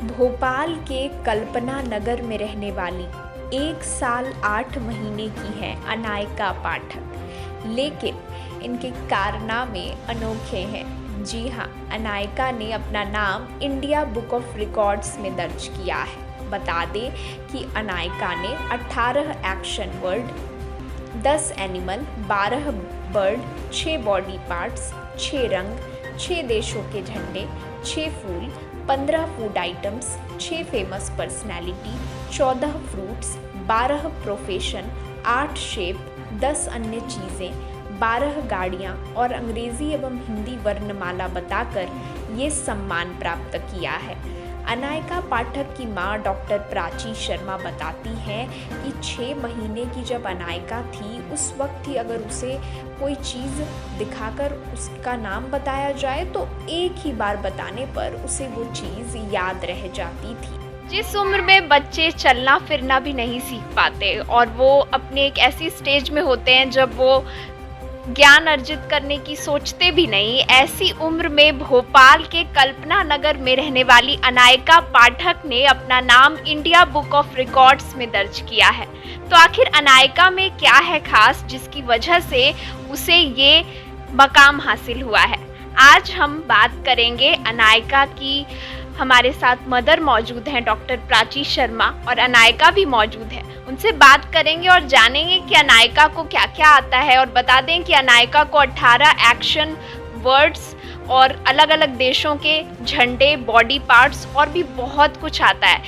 भोपाल के कल्पना नगर में रहने वाली 1 साल 8 महीने की है अनायका पाठक, लेकिन इनके कारनामे अनोखे हैं। जी हाँ, अनायका ने अपना नाम इंडिया बुक ऑफ रिकॉर्ड्स में दर्ज किया है। बता दें कि अनायका ने 18 action word, 10 animal, 12 bird, 6 body parts, 6 रंग, 6 देशों के झंडे, 6 फूल, 15 food items, 6 famous personality, 14 fruits, 12 profession, 8 shape, 10 अन्य चीज़ें, 12 गाड़ियाँ और अंग्रेज़ी एवं हिंदी वर्णमाला बताकर ये सम्मान प्राप्त किया है। अनायका पाठक की मां डॉक्टर प्राची शर्मा बताती हैं कि 6 महीने की जब अनायका थी उस वक्त ही अगर उसे कोई चीज़ दिखाकर उसका नाम बताया जाए तो एक ही बार बताने पर उसे वो चीज़ याद रह जाती थी। जिस उम्र में बच्चे चलना फिरना भी नहीं सीख पाते और वो अपने एक ऐसी स्टेज में होते हैं जब वो ज्ञान अर्जित करने की सोचते भी नहीं, ऐसी उम्र में भोपाल के कल्पना नगर में रहने वाली अनायका पाठक ने अपना नाम इंडिया बुक ऑफ रिकॉर्ड्स में दर्ज किया है। तो आखिर अनायका में क्या है खास जिसकी वजह से उसे ये मकाम हासिल हुआ है? आज हम बात करेंगे अनायका की। हमारे साथ मदर मौजूद हैं डॉक्टर प्राची शर्मा और अनायका भी मौजूद है। उनसे बात करेंगे और जानेंगे कि अनायका को क्या क्या आता है और बता दें कि अनायका को 18 एक्शन वर्ड्स और अलग अलग देशों के झंडे, बॉडी पार्ट्स और भी बहुत कुछ आता है।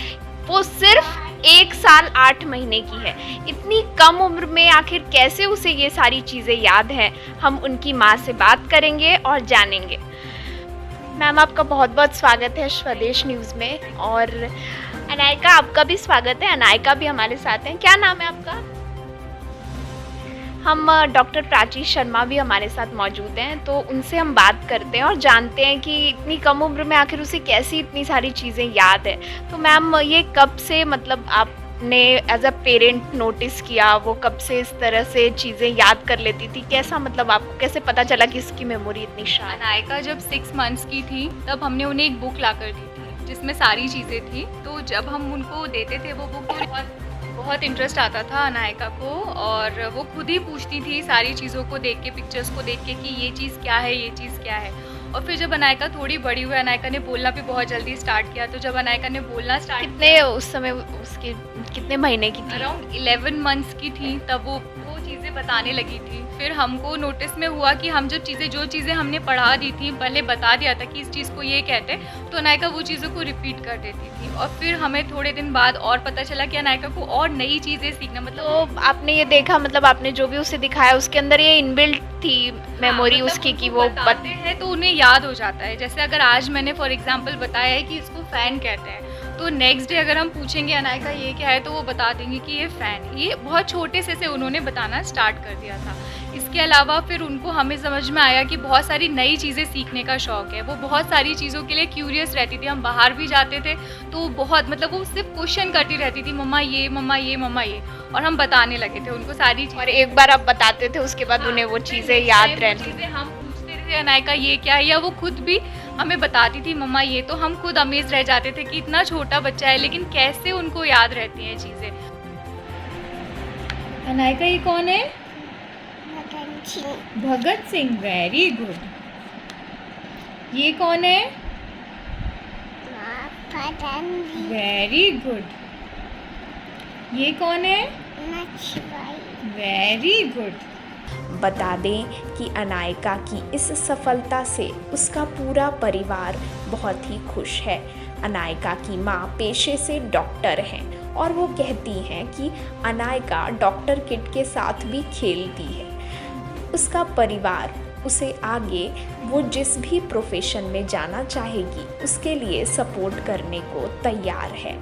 वो सिर्फ 1 साल 8 महीने की है। इतनी कम उम्र में आखिर कैसे उसे ये सारी चीज़ें याद हैं, हम उनकी माँ से बात करेंगे और जानेंगे। मैम, आपका बहुत बहुत स्वागत है स्वदेश न्यूज़ में। और अनायका, आपका भी स्वागत है। अनायका भी हमारे साथ हैं। क्या नाम है आपका? हम डॉक्टर प्राची शर्मा भी हमारे साथ मौजूद हैं, तो उनसे हम बात करते हैं और जानते हैं कि इतनी कम उम्र में आखिर उसे कैसी इतनी सारी चीज़ें याद है। तो मैम, ये कब से मतलब आपने एज अ पेरेंट नोटिस किया, वो कब से इस तरह से चीज़ें याद कर लेती थी? कैसा मतलब आपको कैसे पता चला कि इसकी मेमोरी इतनी शार्प? अनायका जब 6 मंथ्स की थी तब हमने उन्हें एक बुक ला कर दी थी जिसमें सारी चीज़ें थी। तो जब हम उनको देते थे वो बुक, तो बहुत इंटरेस्ट आता था अनायका को और वो खुद ही पूछती थी सारी चीज़ों को देख के, पिक्चर्स को देख के कि ये चीज़ क्या है, ये चीज़ क्या है। और फिर जब अनायका थोड़ी बड़ी हुई, अनायका ने बोलना भी बहुत जल्दी स्टार्ट किया। तो जब अनायका ने बोलना स्टार्ट कितने उस समय उसके कितने महीने की थी? अराउंड 11 मंथ्स की थी तब वो चीज़ें बताने लगी थी। फिर हमको नोटिस में हुआ कि हम जो चीज़ें हमने पढ़ा दी थी, पहले बता दिया था कि इस चीज़ को ये कहते हैं, तो अनायका वो चीज़ों को रिपीट कर देती थी। और फिर हमें थोड़े दिन बाद और पता चला कि अनायका को और नई चीज़ें सीखना, मतलब तो आपने ये देखा, मतलब आपने जो भी उसे दिखाया उसके अंदर ये इनबिल्ट थी मेमोरी मतलब उसकी कि वो बताते हैं तो उन्हें याद हो जाता है। जैसे अगर आज मैंने फॉर एग्जांपल बताया है कि इसको फ़ैन कहते हैं, तो नेक्स्ट डे अगर हम पूछेंगे अनायका ये क्या है, तो वो बता देंगे कि ये फ़ैन। ये बहुत छोटे से उन्होंने बताना स्टार्ट कर दिया था। इसके अलावा फिर उनको हमें समझ में आया कि बहुत सारी नई चीज़ें सीखने का शौक़ है। वो बहुत सारी चीज़ों के लिए क्यूरियस रहती थी। हम बाहर भी जाते थे तो बहुत, मतलब वो सिर्फ क्वेश्चन करती रहती थी, मम्मा ये, मम्मा ये, मम्मा ये, और हम बताने लगे थे उनको सारी चीज़ें। और एक बार आप बताते थे उसके बाद उन्हें वो चीज़ें याद रहती थी। हम पूछते थे अनायका ये क्या है, या वो खुद भी हमें बताती थी मम्मा ये। तो हम खुद अमेज रह जाते थे कि इतना छोटा बच्चा है लेकिन कैसे उनको याद रहती हैं चीज़ें। अनायका, ये कौन है? भगत सिंह। Very good. ये कौन है? Very good. ये कौन है? Very good. बता दें कि अनायका की इस सफलता से उसका पूरा परिवार बहुत ही खुश है। अनायका की माँ पेशे से डॉक्टर हैं और वो कहती हैं कि अनायका डॉक्टर किट के साथ भी खेलती है। उसका परिवार उसे आगे वो जिस भी प्रोफेशन में जाना चाहेगी उसके लिए सपोर्ट करने को तैयार है।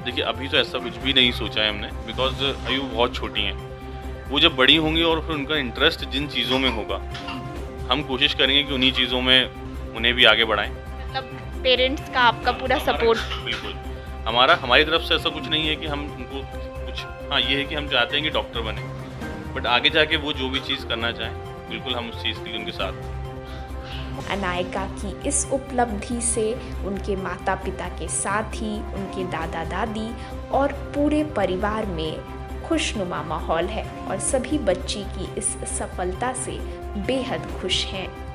देखिए, अभी तो ऐसा कुछ भी नहीं सोचा है हमने, बिकॉज आयु बहुत छोटी हैं। वो जब बड़ी होंगी और फिर उनका इंटरेस्ट जिन चीज़ों में होगा, हम कोशिश करेंगे कि उन्हीं चीज़ों में उन्हें भी आगे बढ़ाएं। मतलब पेरेंट्स का आपका पूरा सपोर्ट? बिल्कुल। हमारी तरफ से ऐसा कुछ नहीं है कि हम उनको कुछ, हाँ ये है कि हम चाहते हैं कि डॉक्टर बने, बट आगे जाके वो जो भी चीज़ करना चाहें बिल्कुल हम उस चीज़ के लिए उनके साथ। अनायका की इस उपलब्धि से उनके माता पिता के साथ ही उनके दादा दादी और पूरे परिवार में खुशनुमा माहौल है और सभी बच्ची की इस सफलता से बेहद खुश हैं।